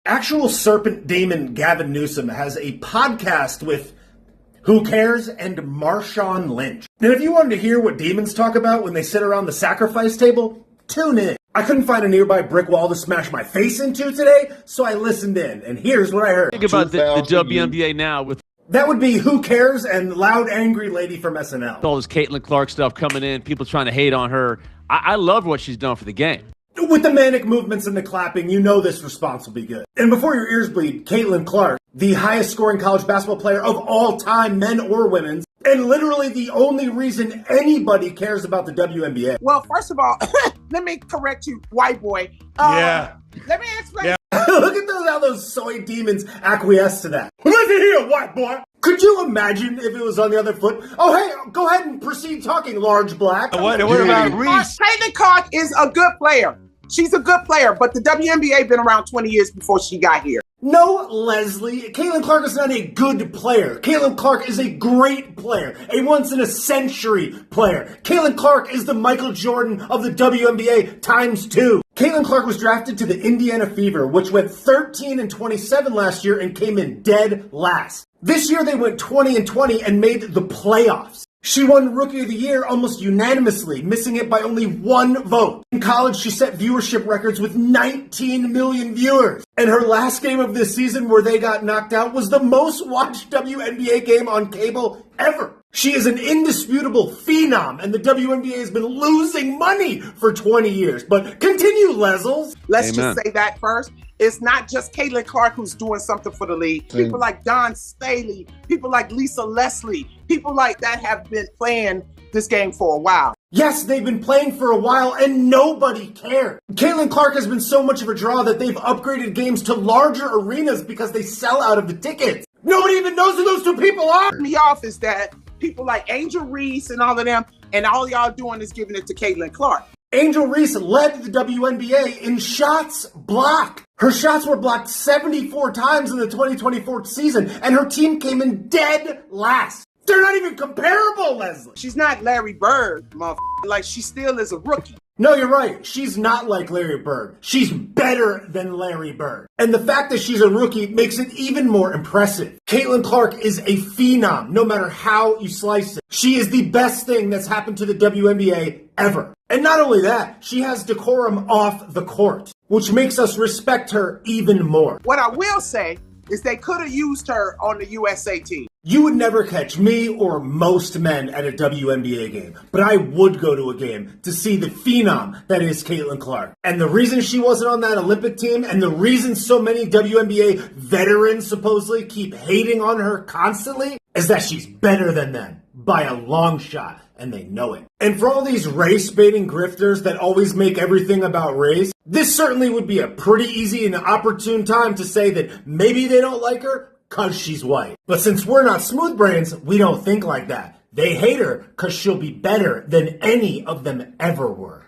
Actual serpent demon Gavin Newsom has a podcast with Who Cares and Marshawn Lynch. And if you wanted to hear what demons talk about when they sit around the sacrifice table, tune in. I couldn't find a nearby brick wall to smash my face into today, so I listened in, and here's what I heard. Think about the WNBA now with that would be Who Cares and Loud Angry Lady from SNL. all this Caitlyn Clark stuff coming in, people trying to hate on her. I love what she's done for the game. With the manic movements and the clapping, you know this response will be good. And before your ears bleed, Caitlyn Clark, the highest scoring college basketball player of all time, men or women's, and literally the only reason anybody cares about the WNBA. Well, first of all, let me correct you, white boy. Yeah. Let me explain. Yeah. Look at how those soy demons acquiesce to that. Listen here, white boy. Could you imagine if it was on the other foot? Oh, hey, go ahead and proceed talking, large black. What about Reese? Caitlyn Clark is a good player. She's a good player, but the WNBA been around 20 years before she got here. No, Leslie. Caitlyn Clark is not a good player. Caitlyn Clark is a great player. A once-in-a-century player. Caitlyn Clark is the Michael Jordan of the WNBA times 2. Caitlyn Clark was drafted to the Indiana Fever, which went 13-27 last year and came in dead last. This year they went 20-20 and made the playoffs. She won Rookie of the Year almost unanimously, missing it by only 1 vote. In college, she set viewership records with 19 million viewers. And her last game of this season where they got knocked out was the most watched WNBA game on cable ever. She is an indisputable phenom, and the WNBA has been losing money for 20 years. But continue, Lesles. Let's just say that first. It's not just Caitlyn Clark who's doing something for the league. People like Don Staley, people like Lisa Leslie, people like that have been playing this game for a while. Yes, they've been playing for a while and nobody cared. Caitlyn Clark has been so much of a draw that they've upgraded games to larger arenas because they sell out of the tickets. Nobody even knows who those 2 people are. Me off is that people like Angel Reese and all of them, and all y'all doing is giving it to Caitlyn Clark. Angel Reese led the WNBA in shots blocked. Her shots were blocked 74 times in the 2024 season, and her team came in dead last. They're not even comparable, Leslie. She's not Larry Bird, motherfucker. Like, she still is a rookie. No, you're right. She's not like Larry Bird. She's better than Larry Bird. And the fact that she's a rookie makes it even more impressive. Caitlyn Clark is a phenom, no matter how you slice it. She is the best thing that's happened to the WNBA ever. And not only that, she has decorum off the court, which makes us respect her even more. What I will say is they could have used her on the USA team. You would never catch me or most men at a WNBA game, but I would go to a game to see the phenom that is Caitlyn Clark. And the reason she wasn't on that Olympic team, and the reason so many WNBA veterans supposedly keep hating on her constantly, is that she's better than them by a long shot, and they know it. And for all these race-baiting grifters that always make everything about race, this certainly would be a pretty easy and opportune time to say that maybe they don't like her because she's white. But since we're not smooth brains, we don't think like that. They hate her because she'll be better than any of them ever were.